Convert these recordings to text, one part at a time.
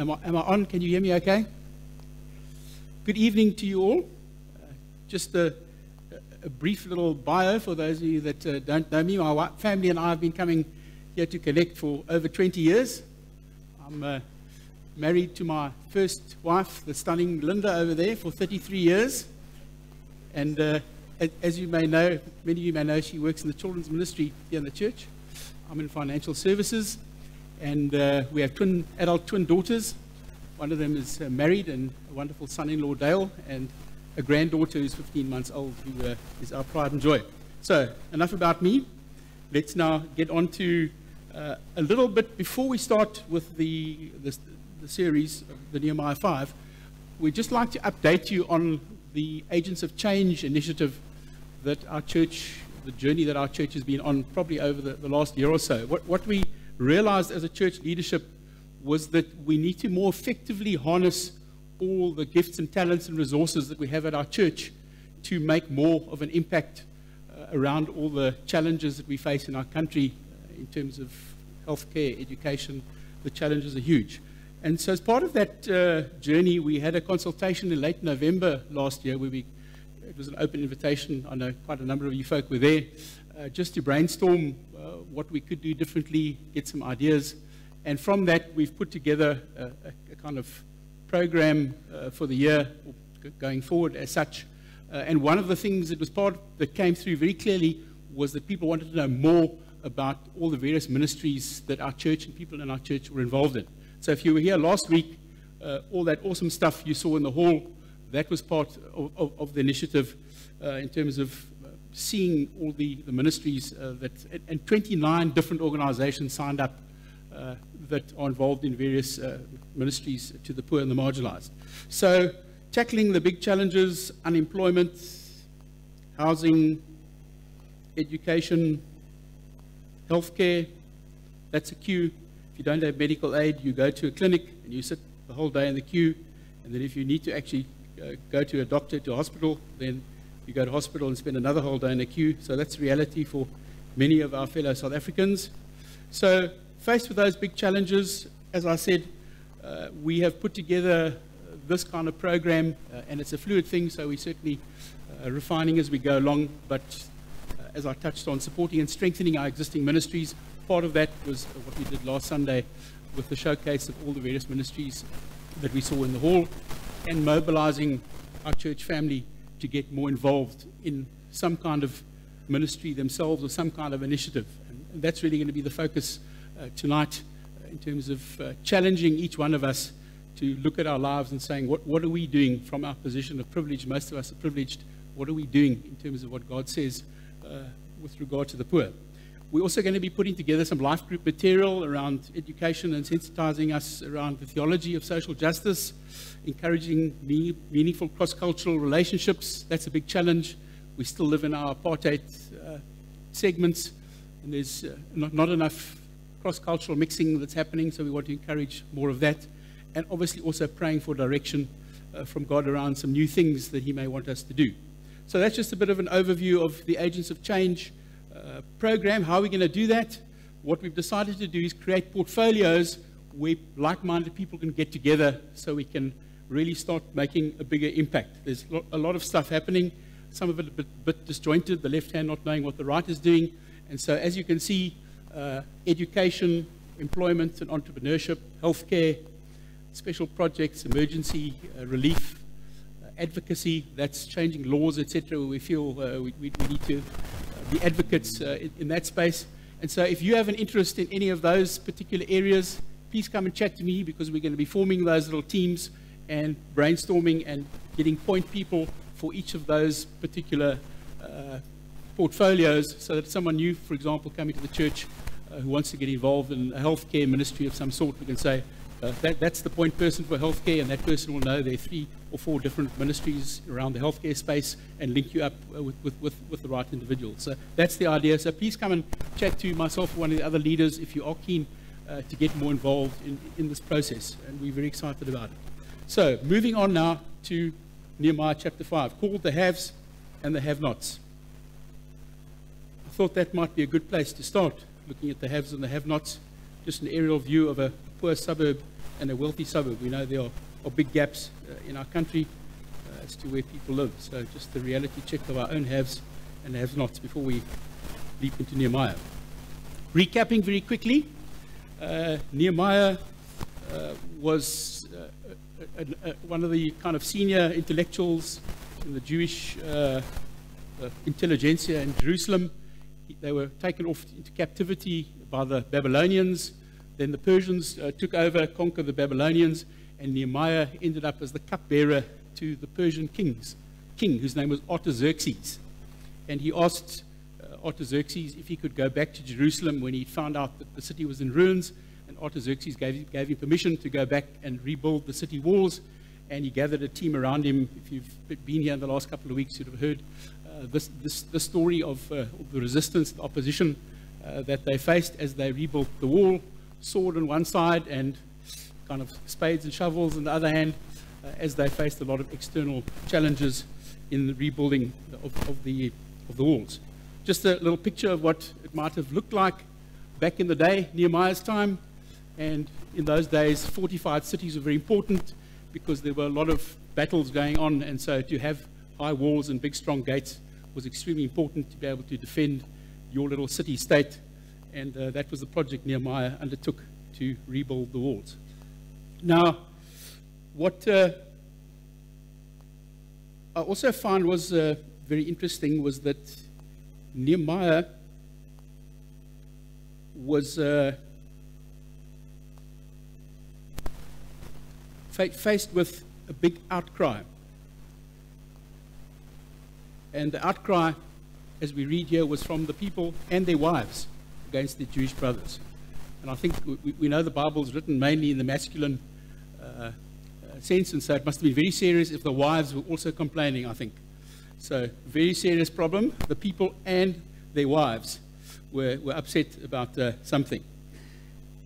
Am I on? Can you hear me okay? Good evening to you all. Just a brief little bio for those of you that don't know me. My family and I have been coming here to Connect for over 20 years. I'm married to my first wife, the stunning Linda over there, for 33 years. And as you may know, many of you may know, she works in the children's ministry here in the church. I'm in financial services, and we have adult twin daughters. One of them is married, and a wonderful son-in-law, Dale, and a granddaughter who's 15 months old, who is our pride and joy. So, enough about me. Let's now get on to a little bit, before we start with the series, the Nehemiah 5, we'd just like to update you on the Agents of Change initiative that our church, the journey that our church has been on probably over the last year or so. What we realized as a church leadership was that we need to more effectively harness all the gifts and talents and resources that we have at our church to make more of an impact around all the challenges that we face in our country in terms of healthcare, education. The challenges are huge. And so as part of that journey, we had a consultation in late November last year where it was an open invitation. I know quite a number of you folk were there, just to brainstorm what we could do differently, get some ideas. And from that, we've put together a kind of program for the year going forward as such. And one of the things that came through very clearly was that people wanted to know more about all the various ministries that our church and people in our church were involved in. So if you were here last week, all that awesome stuff you saw in the hall, that was part of the initiative in terms of seeing all the ministries and 29 different organizations signed up that are involved in various ministries to the poor and the marginalized. So tackling the big challenges: unemployment, housing, education, healthcare. That's a queue. If you don't have medical aid, you go to a clinic and you sit the whole day in the queue. And then if you need to actually go to a doctor, to a hospital, then you go to hospital and spend another whole day in a queue. So that's reality for many of our fellow South Africans. So faced with those big challenges, as I said, we have put together this kind of program, and it's a fluid thing, so we're certainly refining as we go along. But as I touched on, supporting and strengthening our existing ministries. Part of that was what we did last Sunday with the showcase of all the various ministries that we saw in the hall, and mobilizing our church family to get more involved in some kind of ministry themselves or some kind of initiative. And that's really going to be the focus tonight in terms of challenging each one of us to look at our lives and saying, what are we doing from our position of privilege? Most of us are privileged. What are we doing in terms of what God says with regard to the poor? We're also going to be putting together some life group material around education and sensitizing us around the theology of social justice, encouraging meaningful cross-cultural relationships. That's a big challenge. We still live in our apartheid segments, and there's not enough cross-cultural mixing that's happening, so we want to encourage more of that. And obviously also praying for direction from God around some new things that He may want us to do. So that's just a bit of an overview of the Agents of Change program. How are we going to do that? What we've decided to do is create portfolios where like-minded people can get together so we can really start making a bigger impact. There's a lot of stuff happening, some of it a bit disjointed, the left hand not knowing what the right is doing. And so as you can see, education, employment and entrepreneurship, healthcare, special projects, emergency relief, advocacy, that's changing laws, etc. We feel we need to be advocates in that space. And so if you have an interest in any of those particular areas, please come and chat to me, because we're going to be forming those little teams and brainstorming and getting point people for each of those particular portfolios, so that someone new, for example, coming to the church who wants to get involved in a healthcare ministry of some sort, we can say, that's the point person for healthcare, and that person will know there are 3 or 4 different ministries around the healthcare space and link you up with the right individual. So that's the idea. So please come and chat to myself or one of the other leaders if you are keen to get more involved in this process, and we're very excited about it. So moving on now to Nehemiah chapter 5, called the haves and the have-nots. I thought that might be a good place to start, looking at the haves and the have-nots, just an aerial view of a poor suburb and a wealthy suburb. We know there are big gaps in our country as to where people live. So just the reality check of our own haves and have-nots before we leap into Nehemiah. Recapping very quickly, Nehemiah was one of the kind of senior intellectuals in the Jewish intelligentsia in Jerusalem. They were taken off into captivity by the Babylonians. Then the Persians took over, conquered the Babylonians, and Nehemiah ended up as the cupbearer to the Persian king, whose name was Artaxerxes. And he asked Artaxerxes if he could go back to Jerusalem when he found out that the city was in ruins. And Artaxerxes gave him permission to go back and rebuild the city walls. And he gathered a team around him. If you've been here in the last couple of weeks, you'd have heard this story of the resistance, the opposition that they faced as they rebuilt the wall. Sword on one side and kind of spades and shovels on the other hand, as they faced a lot of external challenges in the rebuilding of the walls. Just a little picture of what it might have looked like back in the day, Nehemiah's time. And in those days, fortified cities were very important because there were a lot of battles going on, and so to have high walls and big strong gates was extremely important to be able to defend your little city-state. And that was the project Nehemiah undertook to rebuild the walls. Now, what I also found was very interesting was that Nehemiah was faced with a big outcry. And the outcry, as we read here, was from the people and their wives against their Jewish brothers. And I think we know the Bible is written mainly in the masculine sense, and so it must have been very serious if the wives were also complaining, I think. So, very serious problem. The people and their wives were upset about something.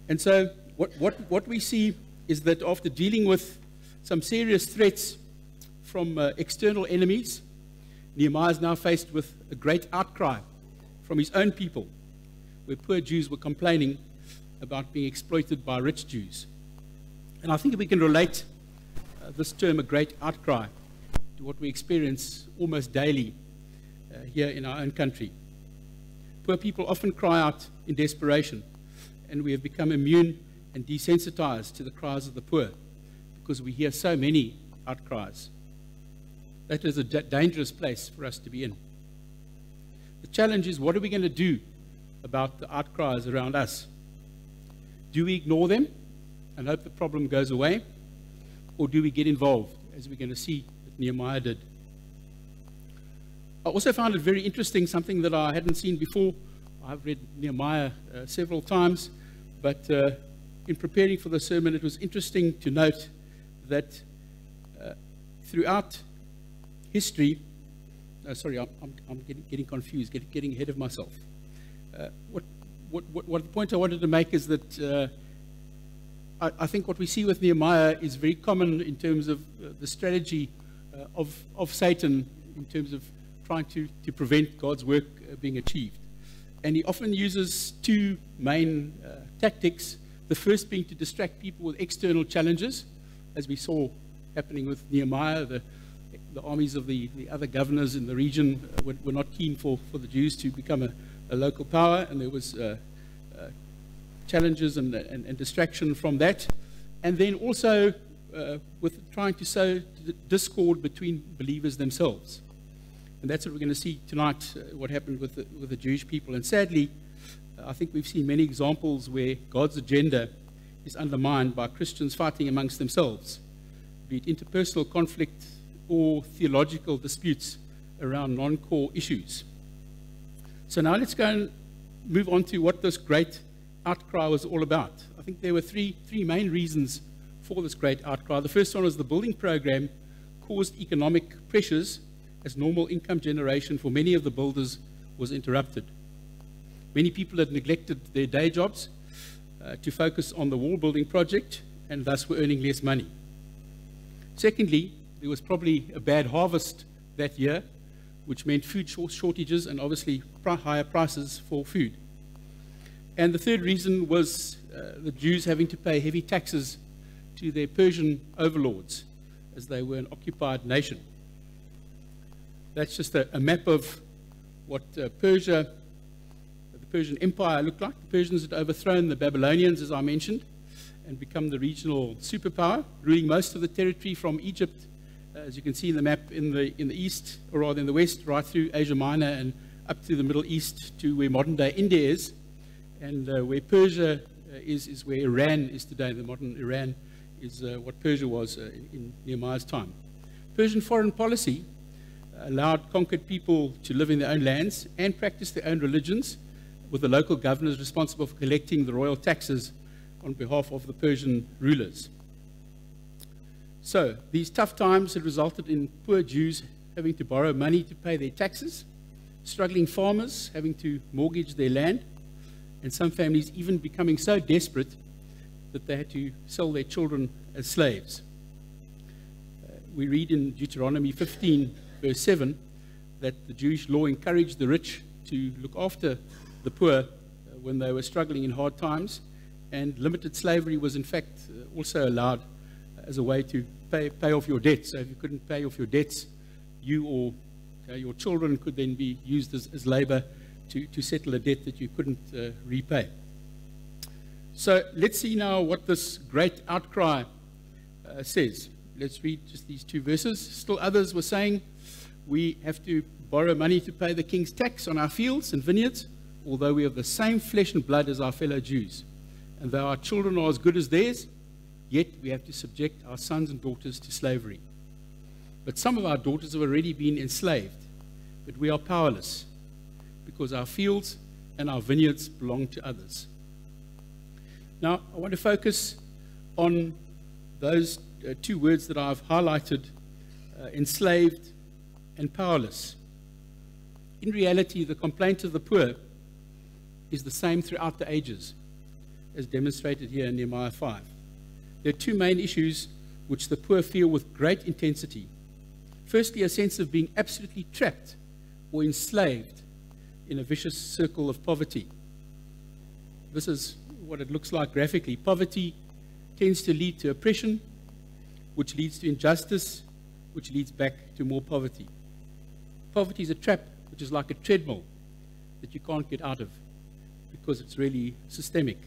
And so, what we see is that after dealing with some serious threats from external enemies, Nehemiah is now faced with a great outcry from his own people, where poor Jews were complaining about being exploited by rich Jews. And I think we can relate this term, a great outcry, to what we experience almost daily here in our own country. Poor people often cry out in desperation, and we have become immune and desensitized to the cries of the poor because we hear so many outcries. That is a dangerous place for us to be in. The challenge is, what are we going to do about the outcries around us? Do we ignore them and hope the problem goes away? Or do we get involved, as we're going to see that Nehemiah did? I also found it very interesting, something that I hadn't seen before. I've read Nehemiah several times, but in preparing for the sermon, it was interesting to note that throughout history, sorry, I'm getting confused, getting ahead of myself. What the point I wanted to make is that I think what we see with Nehemiah is very common in terms of the strategy of Satan in terms of trying to prevent God's work being achieved. And he often uses two main tactics, the first being to distract people with external challenges, as we saw happening with Nehemiah. The armies of the other governors in the region were not keen for the Jews to become a local power, and there was challenges and distraction from that. And then also with trying to sow discord between believers themselves. And that's what we're going to see tonight, what happened with the Jewish people. And sadly, I think we've seen many examples where God's agenda is undermined by Christians fighting amongst themselves, be it interpersonal conflict or theological disputes around non-core issues. So now let's go and move on to what this great outcry was all about. I think there were three main reasons for this great outcry. The first one was the building program caused economic pressures as normal income generation for many of the builders was interrupted. Many people had neglected their day jobs to focus on the wall building project and thus were earning less money. Secondly, there was probably a bad harvest that year, which meant food shortages and obviously higher prices for food. And the third reason was the Jews having to pay heavy taxes to their Persian overlords, as they were an occupied nation. That's just a map of what Persia, the Persian Empire looked like. The Persians had overthrown the Babylonians, as I mentioned, and become the regional superpower, ruling most of the territory from Egypt, as you can see in the map, in the east, or rather in the west, right through Asia Minor and up to the Middle East, to where modern-day India is. And where Persia is where Iran is today. The modern Iran is what Persia was in Nehemiah's time. Persian foreign policy allowed conquered people to live in their own lands and practice their own religions, with the local governors responsible for collecting the royal taxes on behalf of the Persian rulers. So these tough times had resulted in poor Jews having to borrow money to pay their taxes, struggling farmers having to mortgage their land, and some families even becoming so desperate that they had to sell their children as slaves. We read in Deuteronomy 15, verse 7, that the Jewish law encouraged the rich to look after the poor when they were struggling in hard times, and limited slavery was in fact also allowed as a way to pay off your debts. So if you couldn't pay off your debts, you or your children could then be used as labor to settle a debt that you couldn't repay. So let's see now what this great outcry says. Let's read just these two verses. Still others were saying, we have to borrow money to pay the king's tax on our fields and vineyards, although we have the same flesh and blood as our fellow Jews. And though our children are as good as theirs, yet we have to subject our sons and daughters to slavery. But some of our daughters have already been enslaved, but we are powerless, because our fields and our vineyards belong to others. Now, I want to focus on those two words that I've highlighted, enslaved and powerless. In reality, the complaint of the poor is the same throughout the ages, as demonstrated here in Nehemiah 5. There are two main issues which the poor feel with great intensity. Firstly, a sense of being absolutely trapped or enslaved in a vicious circle of poverty. This is what it looks like graphically. Poverty tends to lead to oppression, which leads to injustice, which leads back to more poverty. Poverty is a trap which is like a treadmill that you can't get out of because it's really systemic.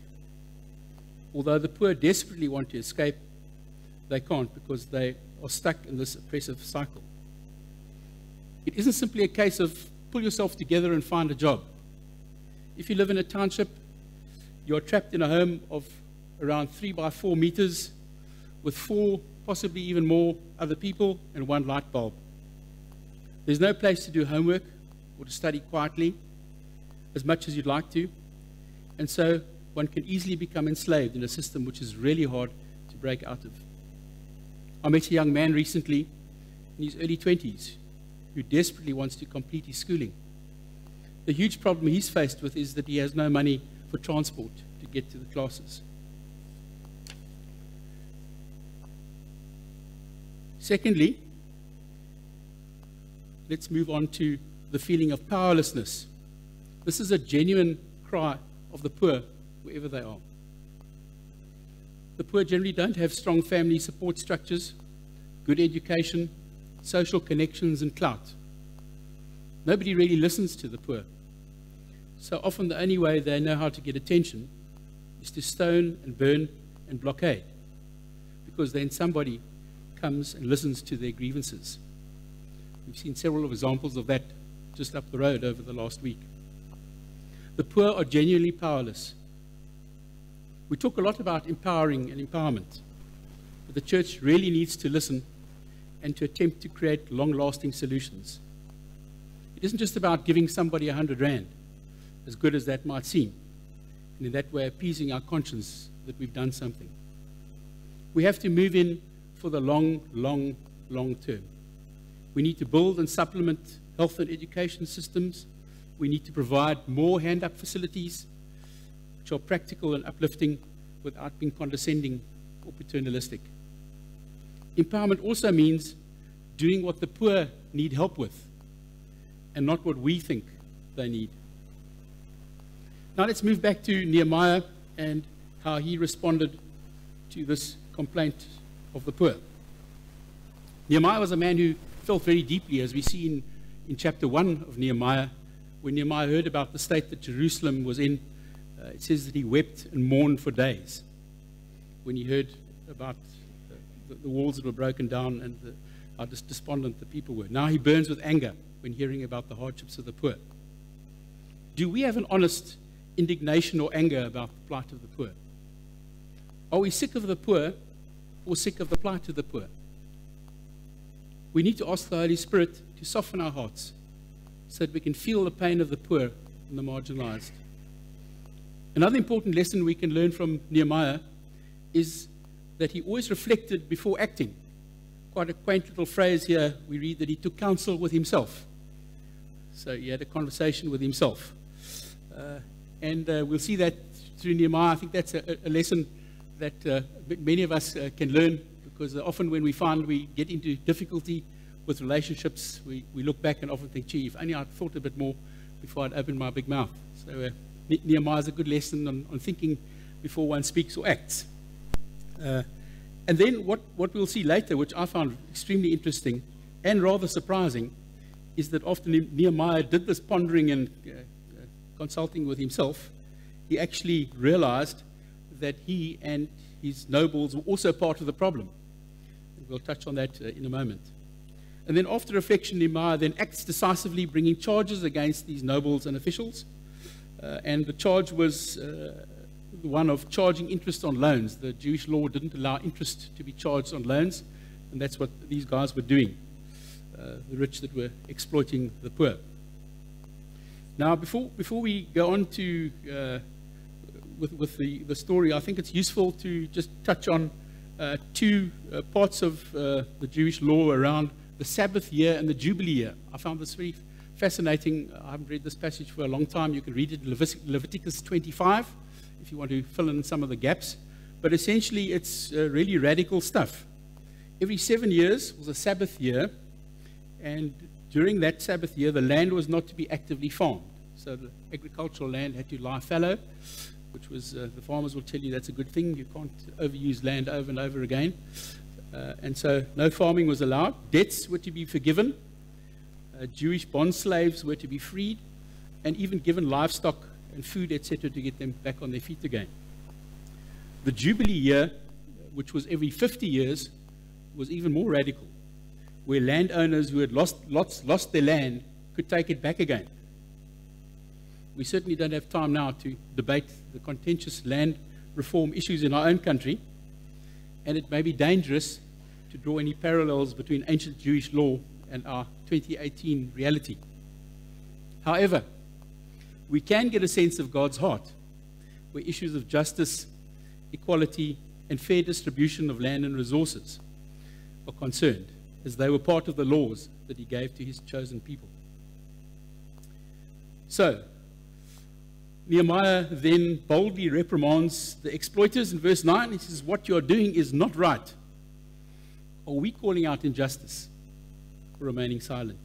Although the poor desperately want to escape, they can't because they are stuck in this oppressive cycle. It isn't simply a case of pull yourself together and find a job. If you live in a township, you're trapped in a home of around 3 by 4 meters with 4, possibly even more other people and 1 light bulb. There's no place to do homework or to study quietly as much as you'd like to, and so one can easily become enslaved in a system which is really hard to break out of. I met a young man recently in his early 20s who desperately wants to complete his schooling. The huge problem he's faced with is that he has no money for transport to get to the classes. Secondly, let's move on to the feeling of powerlessness. This is a genuine cry of the poor, wherever they are. The poor generally don't have strong family support structures, good education, social connections, and clout. Nobody really listens to the poor. So often the only way they know how to get attention is to stone and burn and blockade, because then somebody comes and listens to their grievances. We've seen several examples of that just up the road over the last week. The poor are genuinely powerless. We talk a lot about empowering and empowerment, but the church really needs to listen and to attempt to create long-lasting solutions. It isn't just about giving somebody 100 rand, as good as that might seem, and in that way appeasing our conscience that we've done something. We have to move in for the long term. We need to build and supplement health and education systems. We need to provide more hand-up facilities, which are practical and uplifting without being condescending or paternalistic. Empowerment also means doing what the poor need help with and not what we think they need. Now let's move back to Nehemiah and how he responded to this complaint of the poor. Nehemiah was a man who felt very deeply, as we see in chapter 1 of Nehemiah. When Nehemiah heard about the state that Jerusalem was in, it says that he wept and mourned for days when he heard about the walls that were broken down and how despondent the people were. Now he burns with anger when hearing about the hardships of the poor. Do we have an honest indignation or anger about the plight of the poor? Are we sick of the poor or sick of the plight of the poor? We need to ask the Holy Spirit to soften our hearts so that we can feel the pain of the poor and the marginalized. Another important lesson we can learn from Nehemiah is that he always reflected before acting. Quite a quaint little phrase here. We read that he took counsel with himself. So he had a conversation with himself. And we'll see that through Nehemiah. I think that's a lesson that many of us can learn, because often when we find we get into difficulty with relationships, we look back and often think, gee, if only I'd thought a bit more before I'd opened my big mouth. So Nehemiah is a good lesson on thinking before one speaks or acts. And then what we'll see later, which I found extremely interesting and rather surprising, is that after Nehemiah did this pondering and consulting with himself, he actually realized that he and his nobles were also part of the problem. We'll touch on that in a moment. And then after reflection, Nehemiah then acts decisively, bringing charges against these nobles and officials. And the charge was the one of charging interest on loans. The Jewish law didn't allow interest to be charged on loans, and that's what these guys were doing, the rich that were exploiting the poor. Now, before we go on to with the story, I think it's useful to just touch on two parts of the Jewish law around the Sabbath year and the Jubilee year. I found this very fascinating. I haven't read this passage for a long time. You can read it in Leviticus 25 if you want to fill in some of the gaps. But essentially, it's really radical stuff. Every 7 years was a Sabbath year, and during that Sabbath year, the land was not to be actively farmed. So the agricultural land had to lie fallow, which was, the farmers will tell you that's a good thing. You can't overuse land over and over again. And so no farming was allowed. Debts were to be forgiven. Jewish bond slaves were to be freed, and even given livestock and food, etc., to get them back on their feet again. The Jubilee year, which was every 50 years, was even more radical, where landowners who had lost their land could take it back again. We certainly don't have time now to debate the contentious land reform issues in our own country, and it may be dangerous to draw any parallels between ancient Jewish law and our 2018 reality. However, we can get a sense of God's heart, where issues of justice, equality, and fair distribution of land and resources are concerned, as they were part of the laws that he gave to his chosen people. So, Nehemiah then boldly reprimands the exploiters in verse 9. He says, what you are doing is not right. Are we calling out injustice or remaining silent?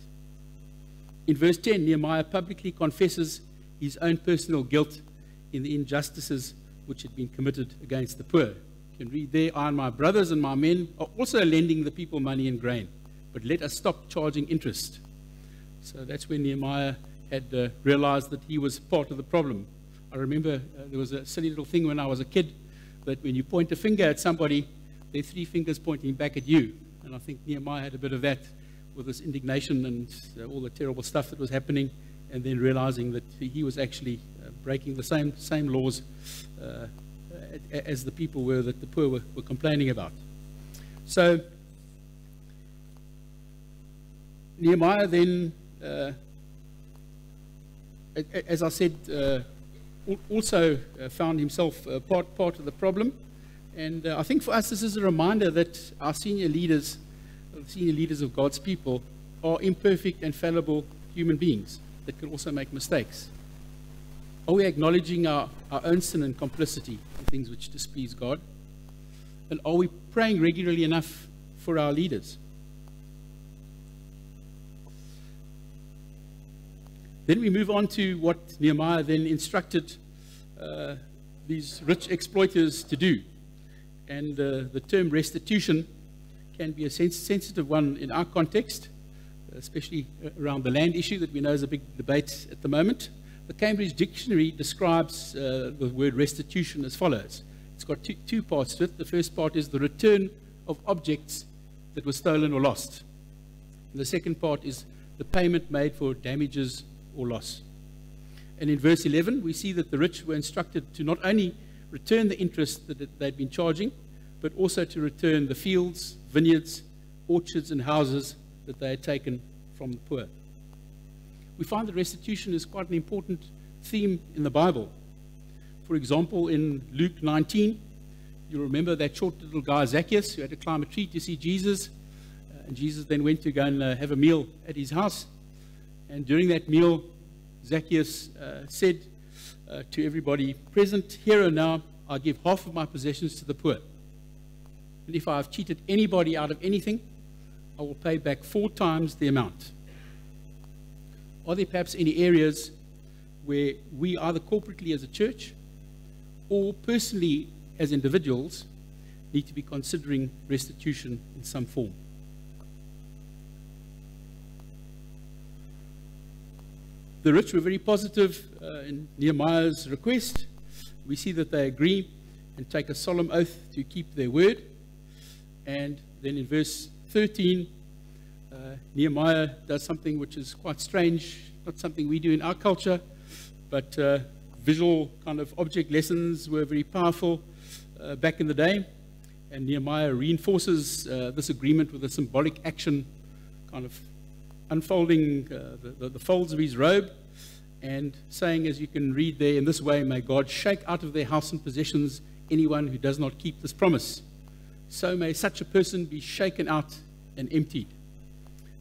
In verse 10, Nehemiah publicly confesses his own personal guilt in the injustices which had been committed against the poor. You can read there, I and my brothers and my men are also lending the people money and grain, but let us stop charging interest. So that's when Nehemiah had realized that he was part of the problem. I remember there was a silly little thing when I was a kid, that when you point a finger at somebody, there are three fingers pointing back at you. And I think Nehemiah had a bit of that with this indignation and all the terrible stuff that was happening, and then realizing that he was actually breaking the same laws as the people were that the poor were complaining about. So Nehemiah then, as I said, also found himself part of the problem. And I think for us this is a reminder that our senior leaders of God's people are imperfect and fallible human beings that can also make mistakes. Are we acknowledging our own sin and complicity in things which displease God? And are we praying regularly enough for our leaders? Then we move on to what Nehemiah then instructed these rich exploiters to do. And the term restitution can be a sensitive one in our context, especially around the land issue that we know is a big debate at the moment. The Cambridge Dictionary describes the word restitution as follows. It's got two parts to it. The first part is the return of objects that were stolen or lost. And the second part is the payment made for damages or loss. And in verse 11, we see that the rich were instructed to not only return the interest that they'd been charging, but also to return the fields, vineyards, orchards, and houses that they had taken from the poor. We find that restitution is quite an important theme in the Bible. For example, in Luke 19, you'll remember that short little guy Zacchaeus who had to climb a tree to see Jesus. And Jesus then went to go and have a meal at his house. And during that meal, Zacchaeus said to everybody present, "Here and now, I give half of my possessions to the poor. And if I have cheated anybody out of anything, I will pay back 4 times the amount." Are there perhaps any areas where we either corporately as a church or personally as individuals need to be considering restitution in some form? The rich were very positive in Nehemiah's request. We see that they agree and take a solemn oath to keep their word. And then in verse 13, Nehemiah does something which is quite strange, not something we do in our culture, but visual kind of object lessons were very powerful back in the day. And Nehemiah reinforces this agreement with a symbolic action, kind of unfolding the folds of his robe and saying, as you can read there, "In this way may God shake out of their house and possessions anyone who does not keep this promise. So may such a person be shaken out and emptied."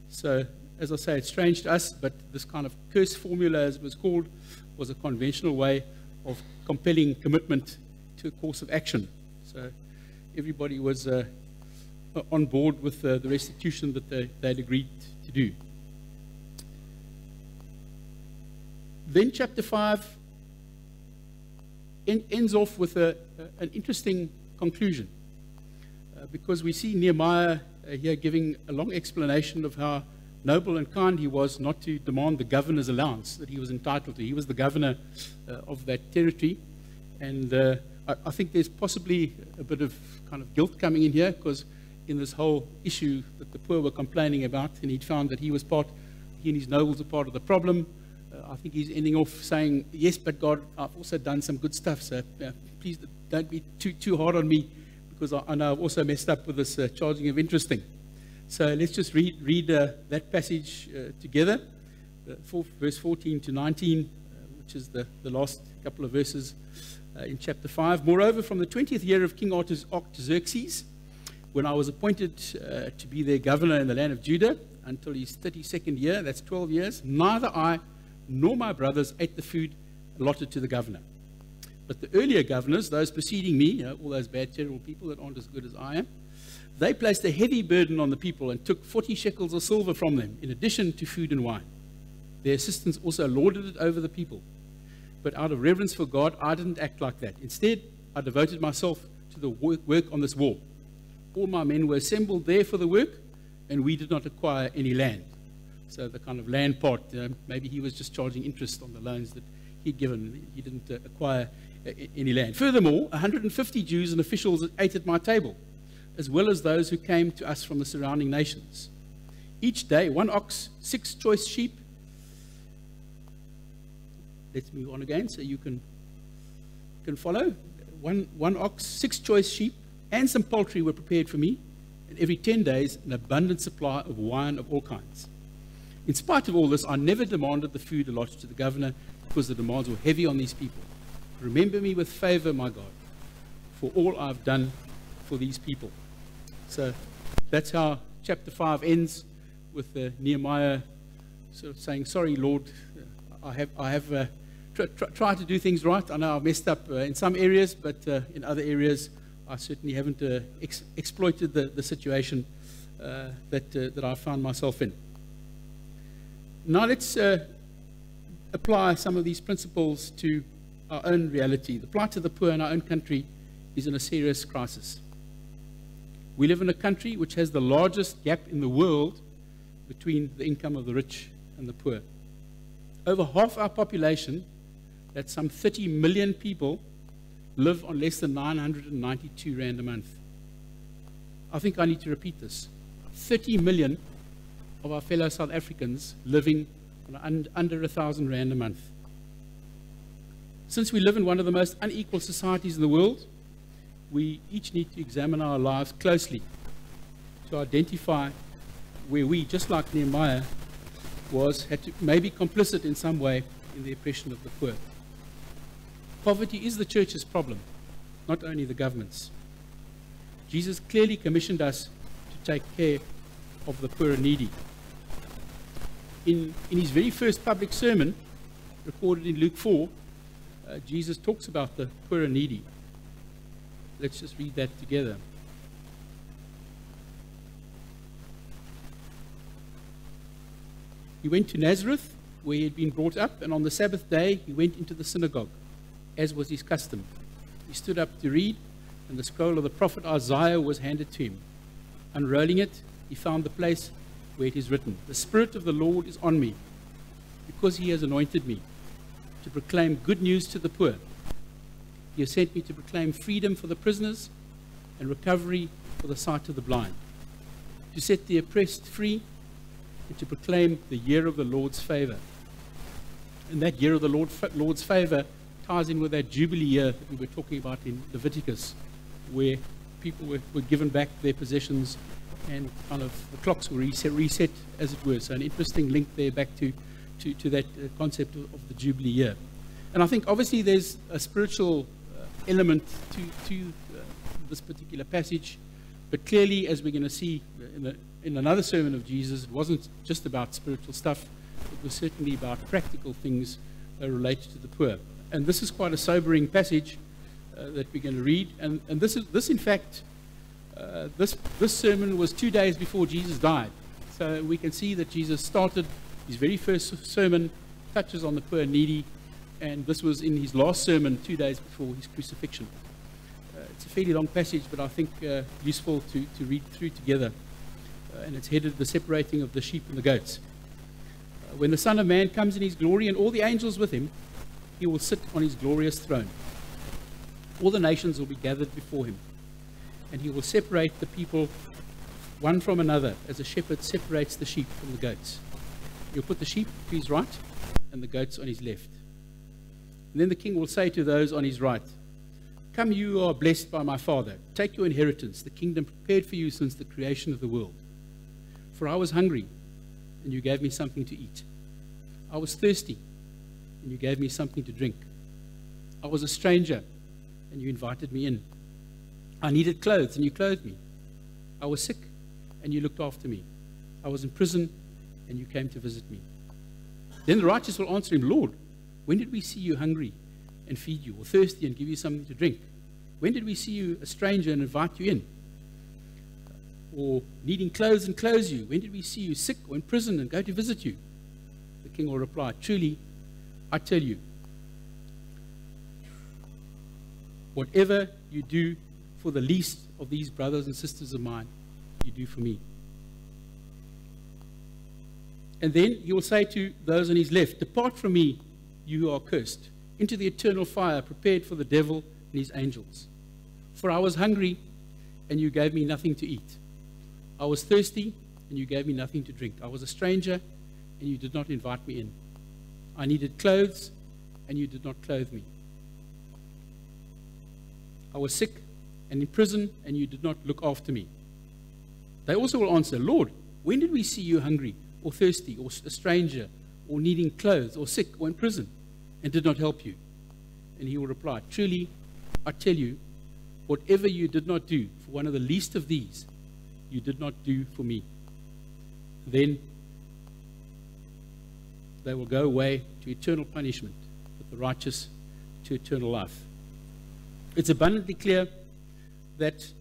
So, as I say, it's strange to us, but this kind of curse formula, as it was called, was a conventional way of compelling commitment to a course of action. So everybody was on board with the restitution that they'd agreed to do. Then chapter 5 ends off with an interesting conclusion, because we see Nehemiah here giving a long explanation of how noble and kind he was not to demand the governor's allowance that he was entitled to. He was the governor of that territory. And I think there's possibly a bit of kind of guilt coming in here, because in this whole issue that the poor were complaining about, and he'd found that he and his nobles were part of the problem. I think he's ending off saying, "Yes, but God, I've also done some good stuff, so please don't be too hard on me, because I know I've also messed up with this charging of interest thing." So let's just read that passage together, verse 14 to 19, which is the last couple of verses in chapter 5. "Moreover, from the 20th year of King Artaxerxes, when I was appointed to be their governor in the land of Judah, until his 32nd year, that's 12 years, neither I nor my brothers ate the food allotted to the governor. But the earlier governors, those preceding me, all those bad, terrible people that aren't as good as I am, they placed a heavy burden on the people and took 40 shekels of silver from them, in addition to food and wine. Their assistants also lorded it over the people. But out of reverence for God, I didn't act like that. Instead, I devoted myself to the work on this wall. All my men were assembled there for the work, and we did not acquire any land." So the kind of land part, maybe he was just charging interest on the loans that he'd given. He didn't acquire any land. "Furthermore, 150 Jews and officials ate at my table, as well as those who came to us from the surrounding nations. Each day, 1 ox, 6 choice sheep." Let's move on again so you can follow. One ox, 6 choice sheep, and some poultry were prepared for me, and every 10 days an abundant supply of wine of all kinds. In spite of all this, I never demanded the food allotted to the governor, because the demands were heavy on these people. Remember me with favor, my God, for all I've done for these people. So that's how chapter 5 ends, with Nehemiah sort of saying, "Sorry, Lord, I have tried to do things right. I know I've messed up in some areas, but in other areas I certainly haven't exploited the situation that I found myself in." Now let's apply some of these principles to our own reality. The plight of the poor in our own country is in a serious crisis. We live in a country which has the largest gap in the world between the income of the rich and the poor. Over half our population, that's some 30 million people, live on less than 992 rand a month. I think I need to repeat this. 30 million of our fellow South Africans living on under 1,000 rand a month. Since we live in one of the most unequal societies in the world, we each need to examine our lives closely to identify where we, just like Nehemiah was, had to maybe complicit in some way in the oppression of the poor. Poverty is the church's problem, not only the government's. Jesus clearly commissioned us to take care of the poor and needy. In his very first public sermon, recorded in Luke 4, Jesus talks about the poor and needy. Let's just read that together. He went to Nazareth, where he had been brought up, and on the Sabbath day he went into the synagogue, as was his custom. He stood up to read, and the scroll of the prophet Isaiah was handed to him. Unrolling it, he found the place where it is written, "The Spirit of the Lord is on me, because he has anointed me to proclaim good news to the poor. He has sent me to proclaim freedom for the prisoners and recovery for the sight of the blind, to set the oppressed free, and to proclaim the year of the Lord's favor." And that year of the Lord's favor ties in with that Jubilee year that we were talking about in Leviticus, where people were given back their possessions and kind of the clocks were reset as it were. So an interesting link there back to that concept of the Jubilee year. And I think obviously there's a spiritual element to this particular passage, but clearly, as we're going to see in another sermon of Jesus, it wasn't just about spiritual stuff, it was certainly about practical things related to the poor. And this is quite a sobering passage that we're going to read. And this in fact, this sermon was 2 days before Jesus died. So we can see that Jesus started his very first sermon, touches on the poor and needy, and this was in his last sermon 2 days before his crucifixion. It's a fairly long passage, but I think useful to read through together. And it's headed "The Separating of the Sheep and the Goats." When the Son of Man comes in his glory and all the angels with him, he will sit on his glorious throne. All the nations will be gathered before him, and he will separate the people one from another, as a shepherd separates the sheep from the goats. He'll put the sheep to his right and the goats on his left. And then the king will say to those on his right, "Come, you who are blessed by my Father, take your inheritance, the kingdom prepared for you since the creation of the world. For I was hungry, and you gave me something to eat. I was thirsty, and you gave me something to drink. I was a stranger, and you invited me in. I needed clothes, and you clothed me. I was sick, and you looked after me. I was in prison, and you came to visit me." Then the righteous will answer him, "Lord, when did we see you hungry and feed you, or thirsty and give you something to drink? When did we see you a stranger and invite you in? Or needing clothes and clothe you? When did we see you sick or in prison and go to visit you?" The king will reply, "Truly, I tell you, whatever you do for the least of these brothers and sisters of mine, you do for me." And then he will say to those on his left, "Depart from me, you who are cursed, into the eternal fire prepared for the devil and his angels. For I was hungry, and you gave me nothing to eat. I was thirsty, and you gave me nothing to drink. I was a stranger, and you did not invite me in. I needed clothes, and you did not clothe me. I was sick and in prison, and you did not look after me." They also will answer, "Lord, when did we see you hungry, or thirsty, or a stranger, or needing clothes, or sick, or in prison, and did not help you?" And he will reply, "Truly, I tell you, whatever you did not do for one of the least of these, you did not do for me." Then they will go away to eternal punishment, but the righteous to eternal life. It's abundantly clear that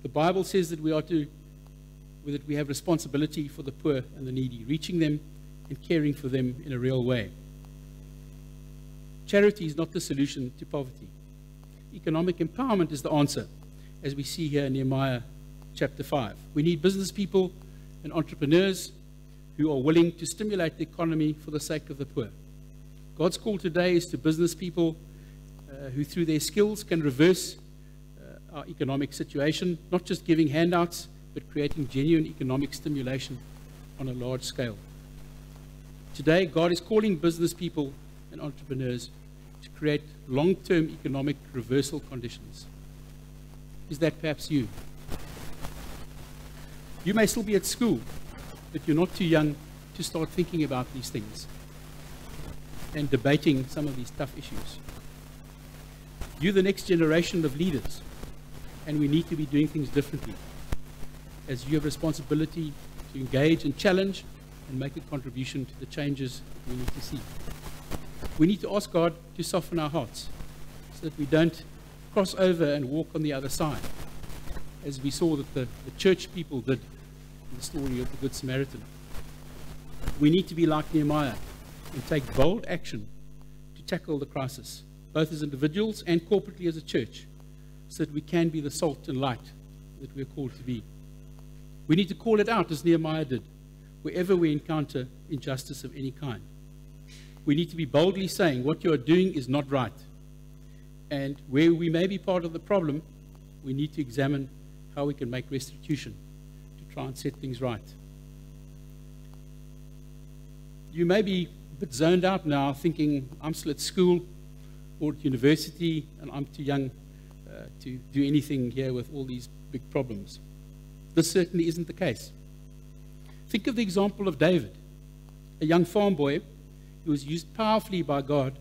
the Bible says that we have responsibility for the poor and the needy, reaching them and caring for them in a real way. Charity is not the solution to poverty. Economic empowerment is the answer, as we see here in Nehemiah chapter 5. We need business people and entrepreneurs who are willing to stimulate the economy for the sake of the poor. God's call today is to business people who, through their skills, can reverse our economic situation, not just giving handouts, but creating genuine economic stimulation on a large scale. Today, God is calling business people and entrepreneurs to create long-term economic reversal conditions. Is that perhaps you? You may still be at school, but you're not too young to start thinking about these things and debating some of these tough issues. You're the next generation of leaders, and we need to be doing things differently, as you have responsibility to engage and challenge and make a contribution to the changes we need to see. We need to ask God to soften our hearts so that we don't cross over and walk on the other side, as we saw that the church people did in the story of the Good Samaritan. We need to be like Nehemiah and take bold action to tackle the crisis, both as individuals and corporately as a church, so that we can be the salt and light that we are called to be. We need to call it out as Nehemiah did, wherever we encounter injustice of any kind. We need to be boldly saying what you are doing is not right. And where we may be part of the problem, we need to examine how we can make restitution to try and set things right. You may be a bit zoned out now, thinking, I'm still at school or at university, and I'm too young to do anything here with all these big problems. This certainly isn't the case. Think of the example of David, a young farm boy who was used powerfully by God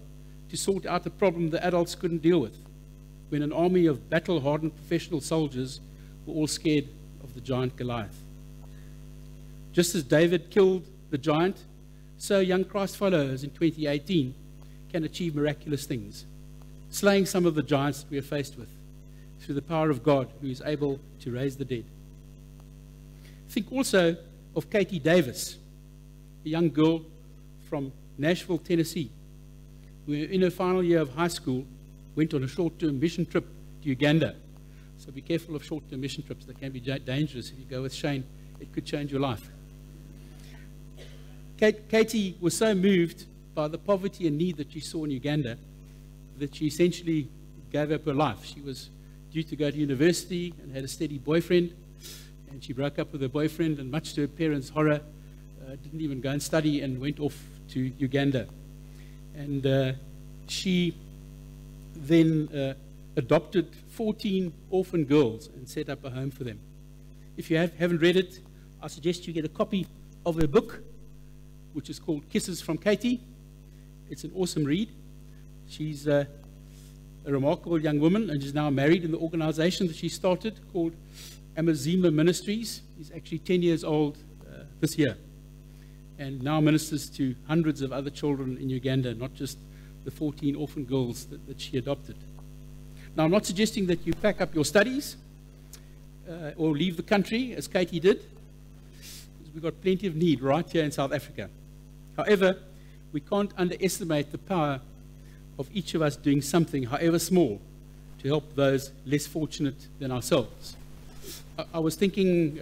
to sort out a problem the adults couldn't deal with, when an army of battle-hardened professional soldiers were all scared of the giant Goliath. Just as David killed the giant, so young Christ followers in 2018 can achieve miraculous things, slaying some of the giants that we are faced with through the power of God, who is able to raise the dead. Think also of Katie Davis, a young girl from Nashville, Tennessee, who in her final year of high school went on a short-term mission trip to Uganda. So be careful of short-term mission trips. They can be dangerous. If you go with Shane, it could change your life. Katie was so moved by the poverty and need that she saw in Uganda that she essentially gave up her life. She was due to go to university and had a steady boyfriend, and she broke up with her boyfriend, and much to her parents' horror, didn't even go and study and went off to Uganda. And she then adopted 14 orphan girls and set up a home for them. If you haven't read it, I suggest you get a copy of her book, which is called Kisses from Katie. It's an awesome read. She's a remarkable young woman, and is now married in the organization that she started called Amazima Ministries. She's actually 10 years old this year, and now ministers to hundreds of other children in Uganda, not just the 14 orphan girls that she adopted. Now, I'm not suggesting that you pack up your studies or leave the country, as Katie did, because we've got plenty of need right here in South Africa. However, we can't underestimate the power of each of us doing something, however small, to help those less fortunate than ourselves. I was thinking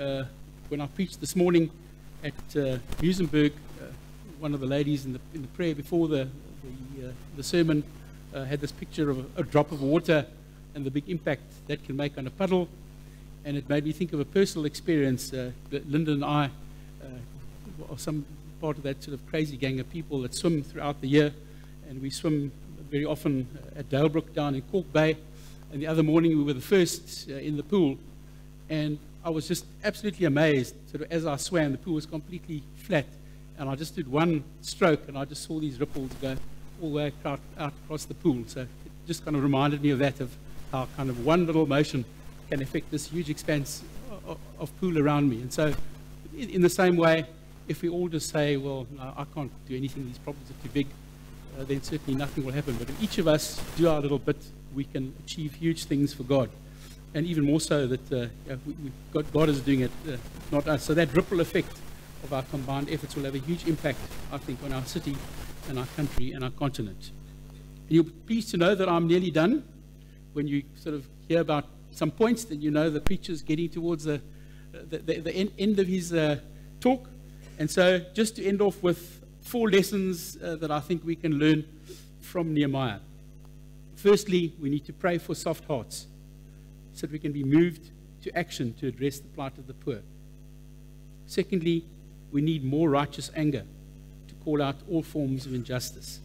when I preached this morning at Musenberg, one of the ladies in the prayer before the sermon had this picture of a drop of water and the big impact that can make on a puddle, and it made me think of a personal experience that Linda and I are some part of that sort of crazy gang of people that swim throughout the year, and we swim very often at Dalebrook down in Cork Bay, and the other morning we were the first in the pool, and I was just absolutely amazed. Sort of as I swam, the pool was completely flat, and I just did one stroke, and I just saw these ripples go all the way out across the pool. So it just kind of reminded me of that, of how kind of one little motion can affect this huge expanse of pool around me. And so in the same way, if we all just say, well, no, I can't do anything, these problems are too big, then certainly nothing will happen. But if each of us do our little bit, we can achieve huge things for God. And even more so that God is doing it, not us. So that ripple effect of our combined efforts will have a huge impact, I think, on our city and our country and our continent. And you'll be pleased to know that I'm nearly done. When you sort of hear about some points, then you know the preacher's getting towards the end of his talk. And so just to end off with 4 lessons that I think we can learn from Nehemiah. Firstly, we need to pray for soft hearts so that we can be moved to action to address the plight of the poor. Secondly, we need more righteous anger to call out all forms of injustice.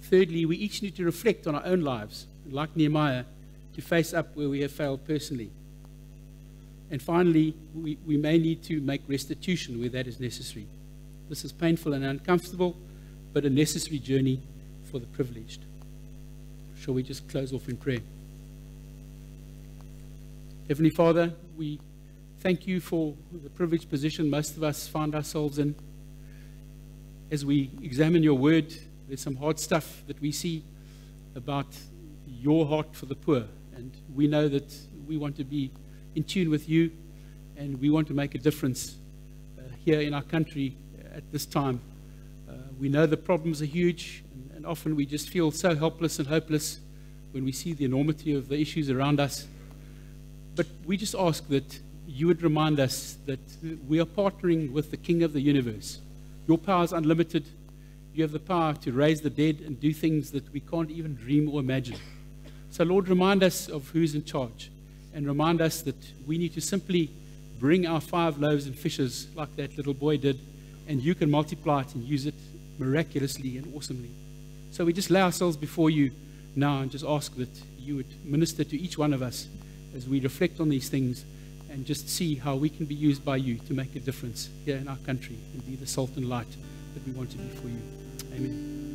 Thirdly, we each need to reflect on our own lives, and like Nehemiah, to face up where we have failed personally. And finally, we may need to make restitution where that is necessary. This is painful and uncomfortable, but a necessary journey for the privileged. Shall we just close off in prayer? Heavenly Father, we thank you for the privileged position most of us find ourselves in. As we examine your word, there's some hard stuff that we see about your heart for the poor. And we know that we want to be in tune with you, and we want to make a difference here in our country at this time. We know the problems are huge, and often we just feel so helpless and hopeless when we see the enormity of the issues around us. But we just ask that you would remind us that we are partnering with the King of the universe. Your power is unlimited. You have the power to raise the dead and do things that we can't even dream or imagine. So, Lord, remind us of who's in charge, and remind us that we need to simply bring our 5 loaves and fishes like that little boy did, and you can multiply it and use it miraculously and awesomely. So we just lay ourselves before you now and just ask that you would minister to each one of us as we reflect on these things and just see how we can be used by you to make a difference here in our country and be the salt and light that we want to be for you. Amen.